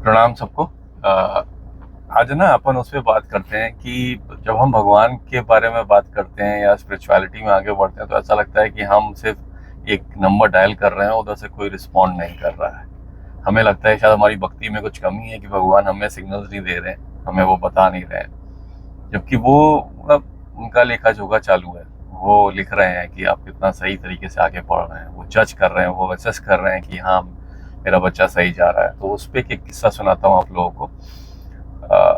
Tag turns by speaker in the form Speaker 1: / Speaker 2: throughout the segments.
Speaker 1: प्रणाम सबको। अ, आज ना अपन उस पे बात करते हैं कि जब हम भगवान के बारे में बात करते हैं या स्पिरिचुअलिटी में आगे बढ़ते हैं तो ऐसा लगता है कि हम सिर्फ एक नंबर डायल कर रहे हैं, उधर से कोई रिस्पॉन्ड नहीं कर रहा है। हमें लगता है शायद हमारी भक्ति में कुछ कमी है कि भगवान हमें सिग्नल्स नहीं दे रहे हैं, हमें वो बता नहीं रहे हैं, जबकि वो मतलब उनका लेखा जोखा चालू है। वो लिख रहे हैं कि आप कितना सही तरीके से आगे बढ़ रहे हैं, वो जज कर रहे हैं, वो असेस कर रहे हैं कि हाँ मेरा बच्चा सही जा रहा है। तो उस पर एक किस्सा सुनाता हूँ आप लोगों को।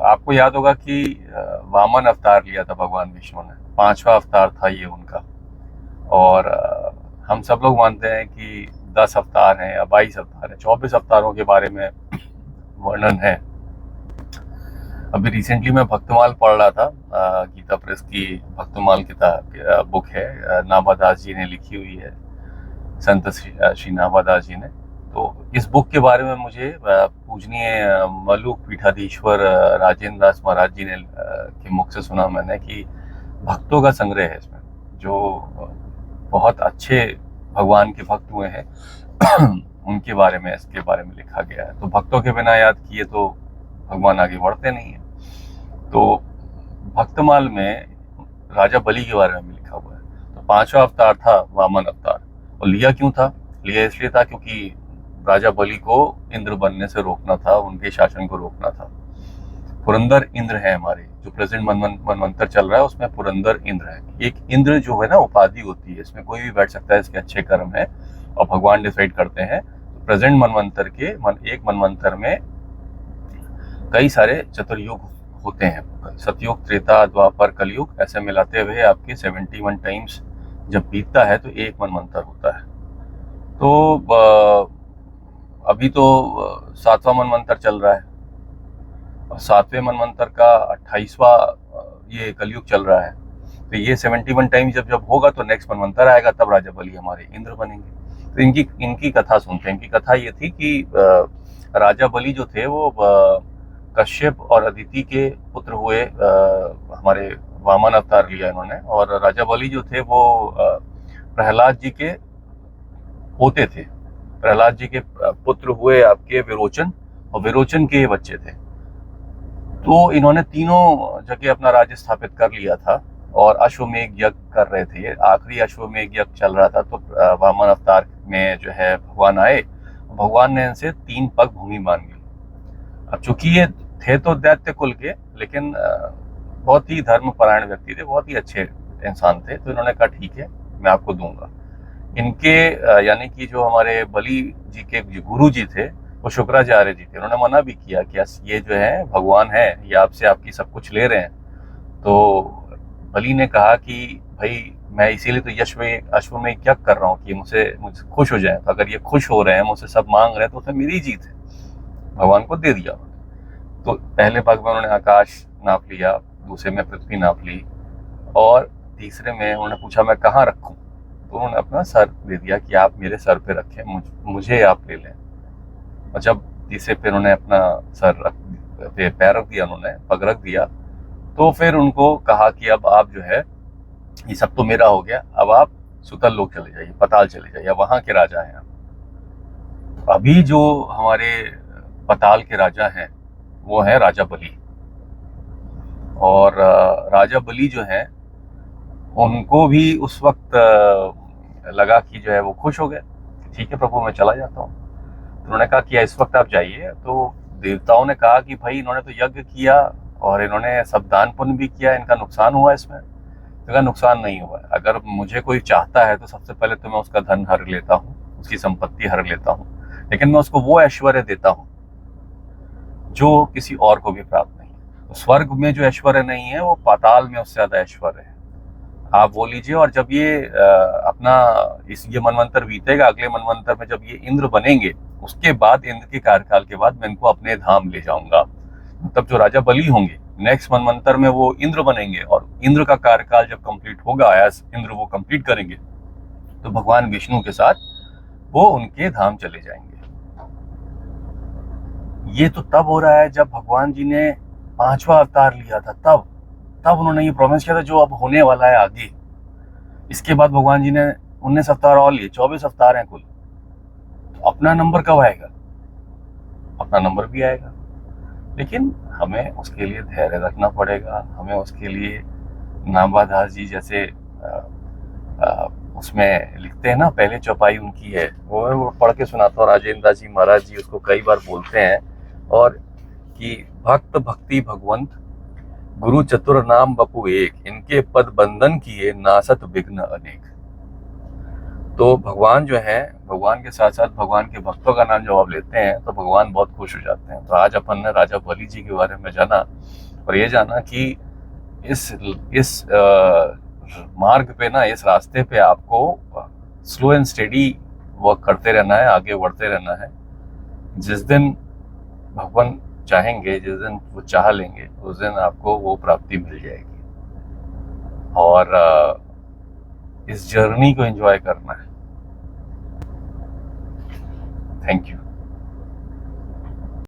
Speaker 1: आपको याद होगा कि वामन अवतार लिया था भगवान विष्णु ने, पांचवा अवतार था ये उनका। और हम सब लोग मानते हैं कि 10 अवतार हैं या 22 अवतार हैं, 24 अवतारों के बारे में वर्णन है। अभी रिसेंटली मैं भक्तमाल पढ़ रहा था, गीता प्रेस की भक्तमाल किताब बुक है, नाभादास जी ने लिखी हुई है, संत श्री नाभादास जी ने। तो इस बुक के बारे में मुझे पूजनीय मलुक पीठाधीश्वर राजेंद्र दास महाराज जी ने के मुख से सुना मैंने कि भक्तों का संग्रह है इसमें, जो बहुत अच्छे भगवान के भक्त हुए हैं उनके बारे में, इसके बारे में लिखा गया है। तो भक्तों के बिना याद किए तो भगवान आगे बढ़ते नहीं है। तो भक्तमाल में राजा बलि के बारे में भी लिखा हुआ है। तो पांचवा अवतार था वामन अवतार। और लिया क्यों था? लिया इसलिए था क्योंकि राजा बलि को इंद्र बनने से रोकना था, उनके शासन को रोकना था। पुरंदर इंद्र है हमारे, जो प्रेजेंट मनवंतर चल रहा है उसमें पुरंदर इंद्र है। एक इंद्र जो है ना उपाधि होती है, इसमें कोई भी बैठ सकता है, इसके अच्छे कर्म है और भगवान डिसाइड करते हैं। तो प्रेजेंट मनवंतर के एक मनवंतर में कई सारे चतुर्युग होते हैं, सतयुग, त्रेता, द्वापर, कलयुग, ऐसे मिलाते हुए आपके 71 टाइम्स जब बीतता है तो एक मनवंतर होता है। तो अभी तो 7वां मनवंतर चल रहा है और 7वें मनवंतर का 28वां ये कलयुग चल रहा है। तो ये 71 टाइम्स जब जब होगा तो नेक्स्ट मनवंतर आएगा, तब राजा बलि हमारे इंद्र बनेंगे। तो इनकी कथा सुनते हैं। इनकी कथा ये थी कि राजा बलि जो थे वो कश्यप और अदिति के पुत्र हुए। हमारे वामन अवतार लिया इन्होंने। और राजा बलि जो थे वो प्रहलाद जी के पोते थे। प्रहलाद जी के पुत्र हुए आपके विरोचन, और विरोचन के बच्चे थे। तो इन्होंने तीनों जगह अपना राज्य स्थापित कर लिया था और अश्वमेघ यज्ञ कर रहे थे। आखिरी अश्वमेघ यज्ञ चल रहा था तो वामन अवतार में जो है भगवान आए। भगवान ने इनसे 3 पग भूमि मांग ली। अब चूंकि ये थे तो दैत्य कुल के, लेकिन बहुत ही धर्मपरायण व्यक्ति थे, बहुत ही अच्छे इंसान थे। तो इन्होंने कहा ठीक है, मैं आपको दूंगा। इनके यानी कि जो हमारे बलि जी के गुरु जी थे वो शुक्राचार्य जी थे। उन्होंने मना भी किया कि ये जो है भगवान है, ये आपसे आपकी सब कुछ ले रहे हैं। तो बलि ने कहा कि भाई मैं इसीलिए तो अश्वमेघ यज्ञ कर रहा हूँ कि मुझसे खुश हो जाए। तो अगर ये खुश हो रहे हैं, मुझसे सब मांग रहे हैं, तो उसमें मेरी जीत है। भगवान को दे दिया। तो पहले पग में उन्होंने आकाश नाप लिया, दूसरे में पृथ्वी नाप ली, और तीसरे में उन्होंने पूछा मैं कहाँ रखूं। तो उन्होंने अपना सर दे दिया कि आप मेरे सर पे रखें, मुझे आप ले लें। और जब तीसरे पे उन्होंने अपना पैर रख दिया, उन्होंने पग रख दिया, तो फिर उनको कहा कि अब आप जो है ये सब तो मेरा हो गया, अब आप सुतल लोक चले जाइए, पताल चले जाइए, वहां के राजा हैं। अभी जो हमारे पताल के राजा हैं वो है राजा बलि। और राजा बलि जो है उनको भी उस वक्त लगा कि जो है वो खुश हो गए, ठीक है प्रभु मैं चला जाता हूँ। तो उन्होंने कहा कि इस वक्त आप जाइए। तो देवताओं ने कहा कि भाई इन्होंने तो यज्ञ किया और इन्होंने सब दान पुण्य भी किया, इनका नुकसान हुआ इसमें? तो कहा नुकसान नहीं हुआ है। अगर मुझे कोई चाहता है तो सबसे पहले तो मैं उसका धन हर लेता हूँ, उसकी संपत्ति हर लेता हूँ, लेकिन मैं उसको वो ऐश्वर्य देता हूँ जो किसी और को भी प्राप्त नहीं है। तो स्वर्ग में जो ऐश्वर्य नहीं है वो पाताल में उससे ज्यादा ऐश्वर्य है, आप वो लीजिए। और जब ये अपना ये मनवंतर बीतेगा, अगले मनवंतर में जब ये इंद्र बनेंगे, उसके बाद इंद्र के कार्यकाल के बाद मैं इनको अपने धाम ले जाऊंगा। तब जो राजा बलि होंगे नेक्स्ट मनवंतर में वो इंद्र बनेंगे, और इंद्र का कार्यकाल जब कंप्लीट होगा, एज इंद्र वो कंप्लीट करेंगे, तो भगवान विष्णु के साथ वो उनके धाम चले जाएंगे। ये तो तब हो रहा है जब भगवान जी ने 5वां अवतार लिया था, तब उन्होंने ये प्रॉमिस किया था जो अब होने वाला है आगे। इसके बाद भगवान जी ने 19 अवतार और लिए, 24 अवतार हैं कुल। तो अपना नंबर कब आएगा? अपना नंबर भी आएगा। लेकिन हमें उसके लिए धैर्य रखना पड़ेगा। हमें उसके लिए नामवा दास जी जैसे उसमें लिखते हैं ना, पहले चौपाई उनकी है, वो पढ़ के सुनाता हूँ। राजेंद्र दास जी महाराज जी उसको कई बार बोलते हैं, और कि भक्त भक्ति भगवंत गुरु चतुर नाम बपु एक, इनके पद बंधन किए नासत विघ्न अनेक। तो भगवान जो है, भगवान के साथ साथ भगवान के भक्तों का नाम जब आप लेते हैं तो भगवान बहुत खुश हो जाते हैं। तो आज अपन ने राजा बलि जी के बारे में जाना, और ये जाना कि इस मार्ग पे ना, इस रास्ते पे आपको स्लो एंड स्टेडी वर्क करते रहना है, आगे बढ़ते रहना है। जिस दिन भगवान चाहेंगे, जिस दिन वो चाह लेंगे, उस दिन आपको वो प्राप्ति मिल जाएगी। और इस जर्नी को एंजॉय करना है। Thank you.